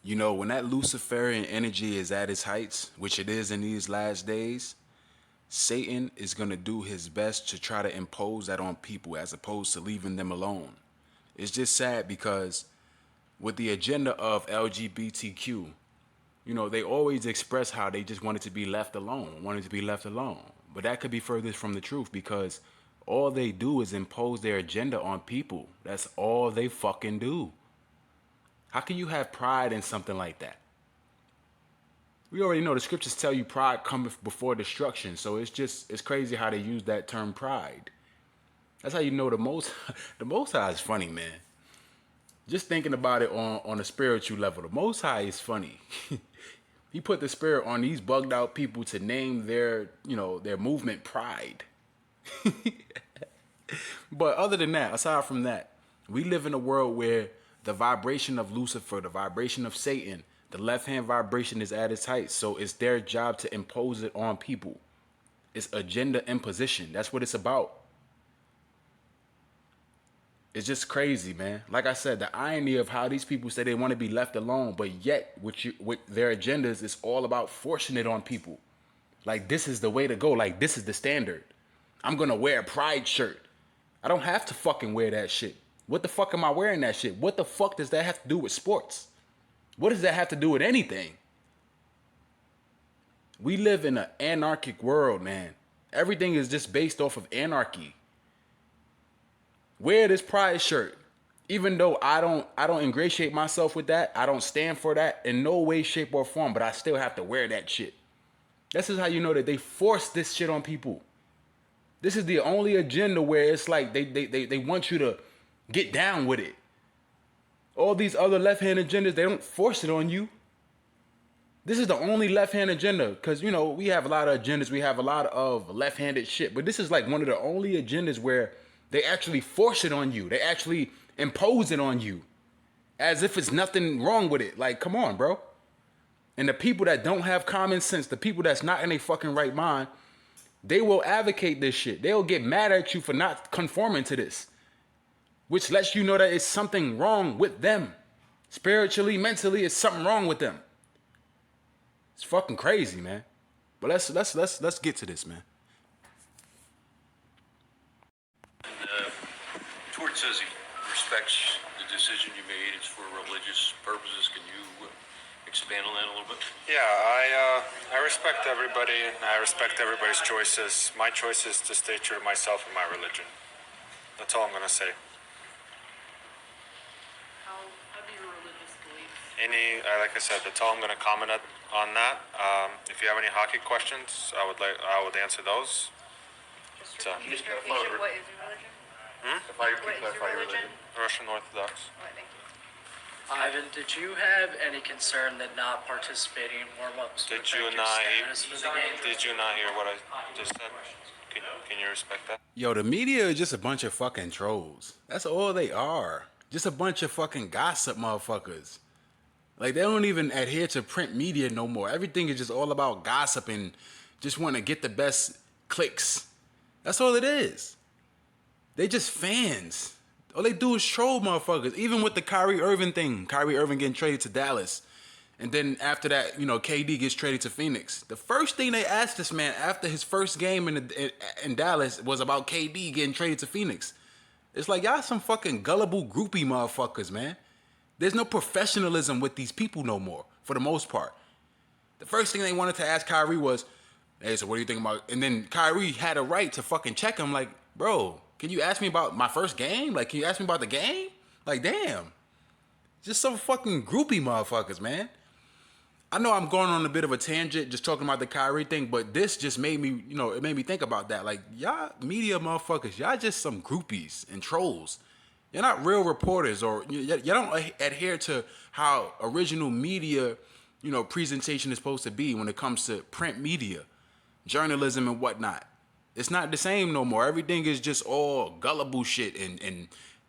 You know, when that Luciferian energy is at its heights, which it is in these last days, Satan is going to do his best to try to impose that on people as opposed to leaving them alone. It's just sad because with the agenda of LGBTQ, you know, they always express how they just wanted to be left alone, wanted to be left alone. But that could be furthest from the truth because all they do is impose their agenda on people. That's all they fucking do. How can you have pride in something like that? We already know the scriptures tell you pride cometh before destruction. So it's crazy how they use that term pride. That's how you know the most the most high is funny, man. Just thinking about it on a spiritual level, the most high is funny. He put the spirit on these bugged out people to name their, you know, their movement pride. But other than that, aside from that, we live in a world where the vibration of Lucifer, the vibration of Satan, the left hand vibration is at its height. So it's their job to impose it on people. It's agenda imposition. That's what it's about. It's just crazy, man. Like I said, the irony of how these people say they want to be left alone, but yet with their agendas, it's all about forcing it on people. Like this is the way to go. Like this is the standard. I'm gonna wear a pride shirt. I don't have to fucking wear that shit. What the fuck am I wearing that shit? What the fuck does that have to do with sports? What does that have to do with anything? We live in an anarchic world, man. Everything is just based off of anarchy. Wear this pride shirt. Even though I don't ingratiate myself with that, I don't stand for that in no way, shape, or form, but I still have to wear that shit. This is how you know that they force this shit on people. This is the only agenda where it's like they want you to get down with it. All these other left-hand agendas, they don't force it on you. This is the only left-hand agenda because, you know, we have a lot of agendas. We have a lot of left-handed shit. But this is like one of the only agendas where they actually force it on you. They actually impose it on you as if it's nothing wrong with it. Like, come on, bro. And the people that don't have common sense, the people that's not in a fucking right mind, they will advocate this shit. They'll get mad at you for not conforming to this, which lets you know that it's something wrong with them. Spiritually, mentally, it's something wrong with them. It's fucking crazy, man. But let's get to this, man. Tort says he respects the decision you made. It's for religious purposes. Can you expand on that a little bit? Yeah, I respect everybody. I respect everybody's choices. My choice is to stay true to myself and my religion. That's all I'm gonna say. How do your religious beliefs? Like I said, that's all I'm gonna comment on that. If you have any hockey questions, I would answer those. Just So- repeat your religion. What is your religion? If What is your religion? Russian Orthodox. All right, thank you. Ivan, did you have any concern that not participating in warm-ups would Did affect you your not? status for the game? Did you not hear what I just said? Can you respect that? Yo, the media is just a bunch of fucking trolls. That's all they are. Just a bunch of fucking gossip motherfuckers. Like, they don't even adhere to print media no more. Everything is just all about gossip and just want to get the best clicks. That's all it is. They just fans. All they do is troll motherfuckers. Even with the Kyrie Irving thing. Kyrie Irving getting traded to Dallas. And then after that, you know, KD gets traded to Phoenix. The first thing they asked this man after his first game in Dallas was about KD getting traded to Phoenix. It's like, y'all some fucking gullible groupie motherfuckers, man. There's no professionalism with these people no more, for the most part. The first thing they wanted to ask Kyrie was, hey, so what do you think about... And then Kyrie had a right to fucking check him like, bro, can you ask me about my first game? Like, can you ask me about the game? Like, damn. Just some fucking groupie motherfuckers, man. I know I'm going on a bit of a tangent just talking about the Kyrie thing, but this just made me, you know, it made me think about that. Like, y'all media motherfuckers, y'all just some groupies and trolls. You're not real reporters, or you don't adhere to how original media, you know, presentation is supposed to be when it comes to print media, journalism and whatnot. It's not the same no more. Everything is just all gullible shit and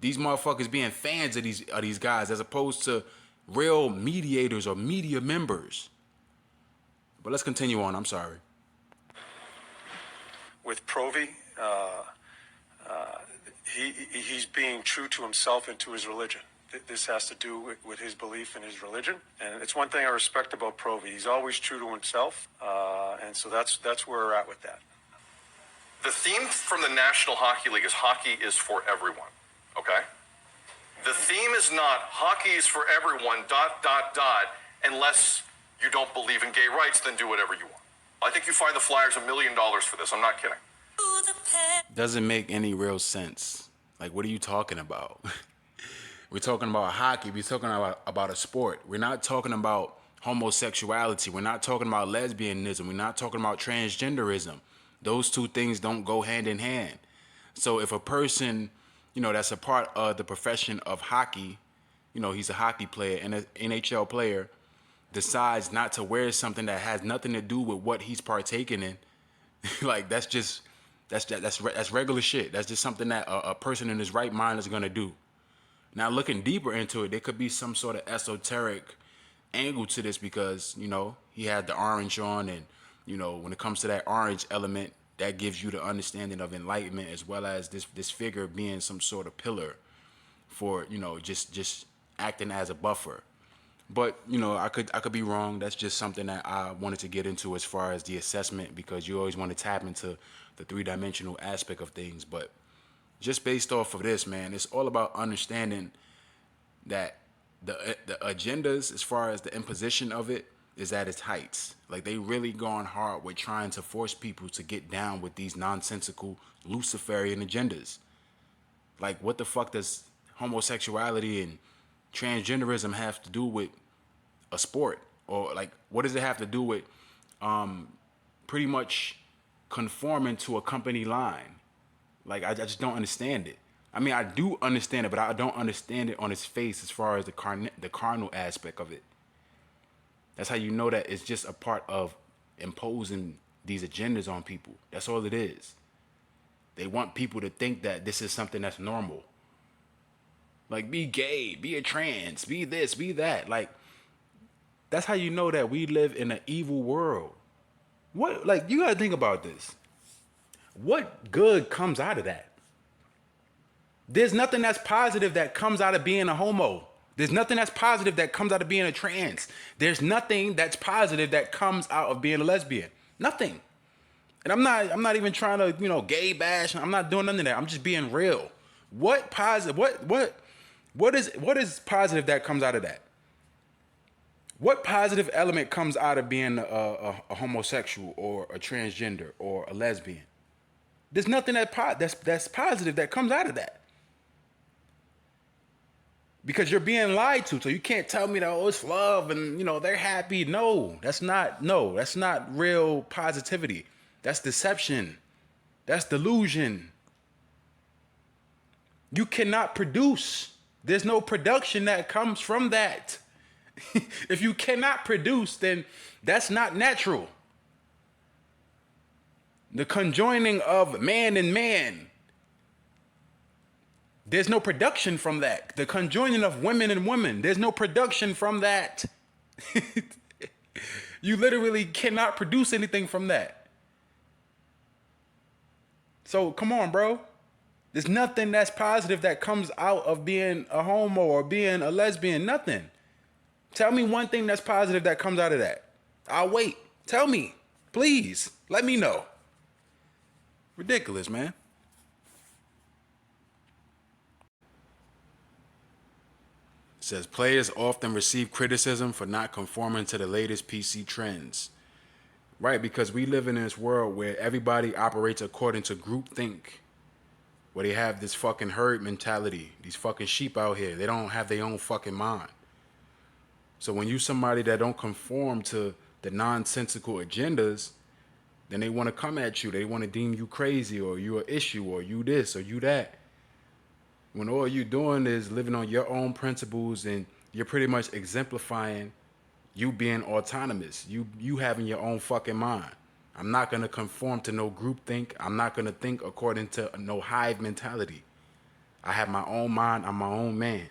these motherfuckers being fans of these guys as opposed to real mediators or media members. But let's continue on. I'm sorry. With Provi, he's being true to himself and to his religion. this has to do with his belief in his religion. And it's one thing I respect about Provi. He's always true to himself. And so that's where we're at with that. The theme from the National Hockey League is hockey is for everyone, okay? The theme is not hockey is for everyone, ... unless you don't believe in gay rights, then do whatever you want. I think you find the Flyers $1 million for this. I'm not kidding. Doesn't make any real sense. Like, what are you talking about? We're talking about hockey. We're talking about a sport. We're not talking about homosexuality. We're not talking about lesbianism. We're not talking about transgenderism. Those two things don't go hand in hand. So if a person, that's a part of the profession of hockey, he's a hockey player and an NHL player, decides not to wear something that has nothing to do with what he's partaking in, like that's regular shit. That's just something that a person in his right mind is gonna do. Now, looking deeper into it, there could be some sort of esoteric angle to this because, he had the orange on and, when it comes to that orange element, that gives you the understanding of enlightenment as well as this figure being some sort of pillar for, just acting as a buffer. But, I could be wrong. That's just something that I wanted to get into as far as the assessment because you always want to tap into the three-dimensional aspect of things. But just based off of this, man, it's all about understanding that the agendas as far as the imposition of it is at its heights. Like, they really gone hard with trying to force people to get down with these nonsensical Luciferian agendas. Like, what the fuck does homosexuality and transgenderism have to do with a sport? Or, like, what does it have to do with pretty much conforming to a company line? Like, I just don't understand it. I mean, I do understand it, but I don't understand it on its face as far as the carnal aspect of it. That's how you know that it's just a part of imposing these agendas on people. That's all it is. They want people to think that this is something that's normal. Like, be gay, be a trans, be this, be that. Like, that's how you know that we live in an evil world. What, like, you gotta think about this. What good comes out of that? There's nothing that's positive that comes out of being a homo. There's nothing that's positive that comes out of being a trans. There's nothing that's positive that comes out of being a lesbian. Nothing. And I'm not even trying to, gay bash. I'm not doing none of that. I'm just being real. What positive, what is positive that comes out of that? What positive element comes out of being a homosexual or a transgender or a lesbian? There's nothing that's positive that comes out of that. Because you're being lied to, so you can't tell me that, it's love and, they're happy. No, that's not real positivity. That's deception. That's delusion. You cannot produce. There's no production that comes from that. If you cannot produce, then that's not natural. The conjoining of man and man, there's no production from that. The conjoining of women and women, there's no production from that. You literally cannot produce anything from that. So come on, bro. There's nothing that's positive that comes out of being a homo or being a lesbian. Nothing. Tell me one thing that's positive that comes out of that. I'll wait. Tell me. Please. Let me know. Ridiculous, man. It says players often receive criticism for not conforming to the latest PC trends. Right, because we live in this world where everybody operates according to groupthink. Where they have this fucking herd mentality. These fucking sheep out here. They don't have their own fucking mind. So when you somebody that don't conform to the nonsensical agendas, then they want to come at you. They want to deem you crazy or you an issue or you this or you that. When all you're doing is living on your own principles and you're pretty much exemplifying you being autonomous, you having your own fucking mind. I'm not going to conform to no groupthink. I'm not going to think according to no hive mentality. I have my own mind. I'm my own man.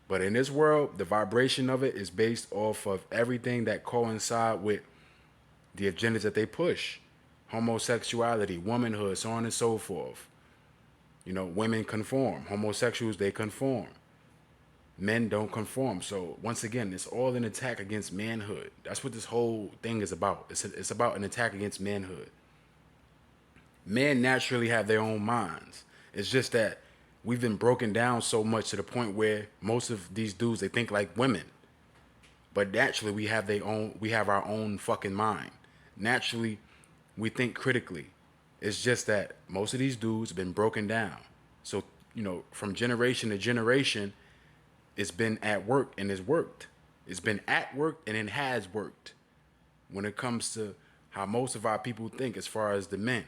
But in this world, the vibration of it is based off of everything that coincide with the agendas that they push. Homosexuality, womanhood, so on and so forth. Women conform. Homosexuals, they conform. Men don't conform. So once again, it's all an attack against manhood. That's what this whole thing is about. It's about an attack against manhood. Men naturally have their own minds. It's just that we've been broken down so much to the point where most of these dudes, they think like women. But naturally we have our own fucking mind. Naturally, we think critically. It's just that most of these dudes have been broken down. So, from generation to generation, it's been at work and it's worked. It's been at work and it has worked. When it comes to how most of our people think as far as the men,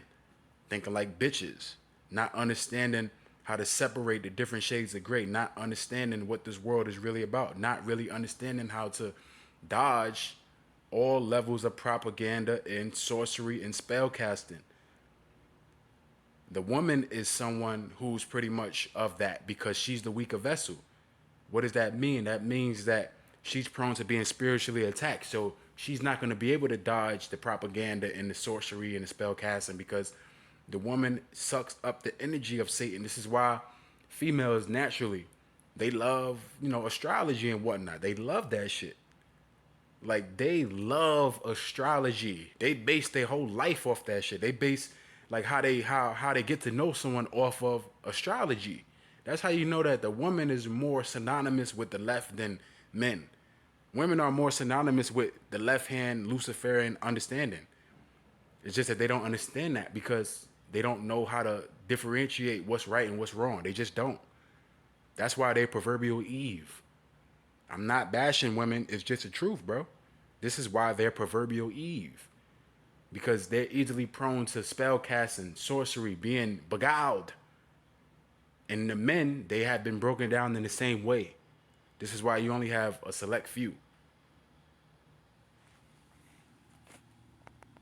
thinking like bitches, not understanding how to separate the different shades of gray, not understanding what this world is really about, not really understanding how to dodge all levels of propaganda and sorcery and spell casting. The woman is someone who's pretty much of that because she's the weaker vessel. What does that mean? That means that she's prone to being spiritually attacked. So she's not going to be able to dodge the propaganda and the sorcery and the spell casting because the woman sucks up the energy of Satan. This is why females naturally, they love, astrology and whatnot. They love that shit. Like, they love astrology. They base their whole life off that shit. They base like how they get to know someone off of astrology. That's how you know that the woman is more synonymous with the left than men. Women are more synonymous with the left hand Luciferian understanding. It's just that they don't understand that because they don't know how to differentiate what's right and what's wrong. They just don't. That's why they're proverbial Eve. I'm not bashing women. It's just the truth, bro. This is why they're proverbial Eve. Because they're easily prone to spell casting, sorcery, being beguiled. And the men, they have been broken down in the same way. This is why you only have a select few.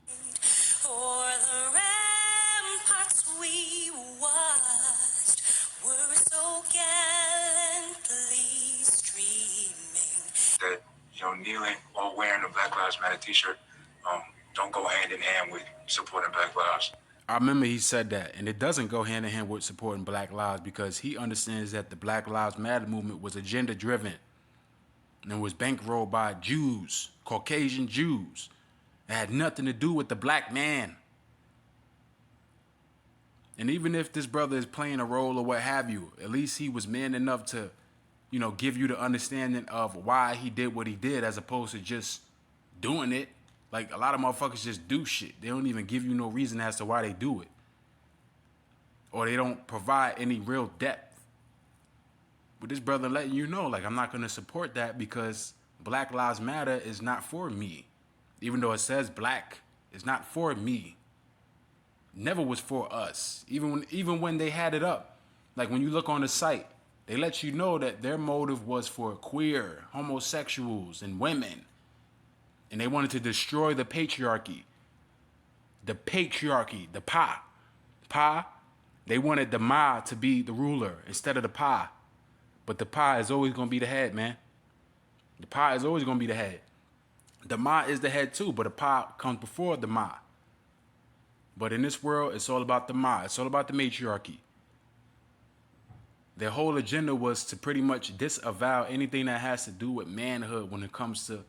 For the ramparts we watched were so gallantly streaming. That, kneeling or wearing a Black Lives Matter t-shirt don't go hand in hand with supporting Black lives. I remember he said that, and it doesn't go hand in hand with supporting Black lives because he understands that the Black Lives Matter movement was agenda driven and was bankrolled by Jews, Caucasian Jews. It had nothing to do with the black man. And even if this brother is playing a role or what have you, at least he was man enough to, give you the understanding of why he did what he did as opposed to just doing it. Like, a lot of motherfuckers just do shit. They don't even give you no reason as to why they do it. Or they don't provide any real depth. But this brother letting you know, like, I'm not going to support that because Black Lives Matter is not for me. Even though it says black, it's not for me. Never was for us. Even when they had it up. Like, when you look on the site, they let you know that their motive was for queer, homosexuals, and women. And they wanted to destroy the patriarchy. The patriarchy, the Pa. Pa, they wanted the Ma to be the ruler instead of the Pa. But the Pa is always going to be the head, man. The Pa is always going to be the head. The Ma is the head too, but the Pa comes before the Ma. But in this world, it's all about the Ma. It's all about the matriarchy. Their whole agenda was to pretty much disavow anything that has to do with manhood when it comes to,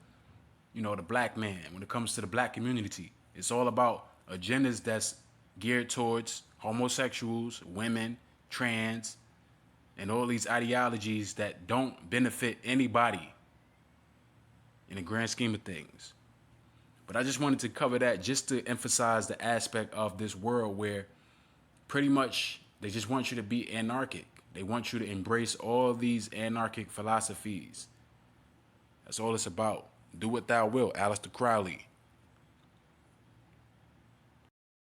the black man, when it comes to the black community. It's all about agendas that's geared towards homosexuals, women, trans, and all these ideologies that don't benefit anybody in the grand scheme of things. But I just wanted to cover that just to emphasize the aspect of this world where pretty much they just want you to be anarchic. They want you to embrace all these anarchic philosophies. That's all it's about. Do what thou wilt, Aleister Crowley.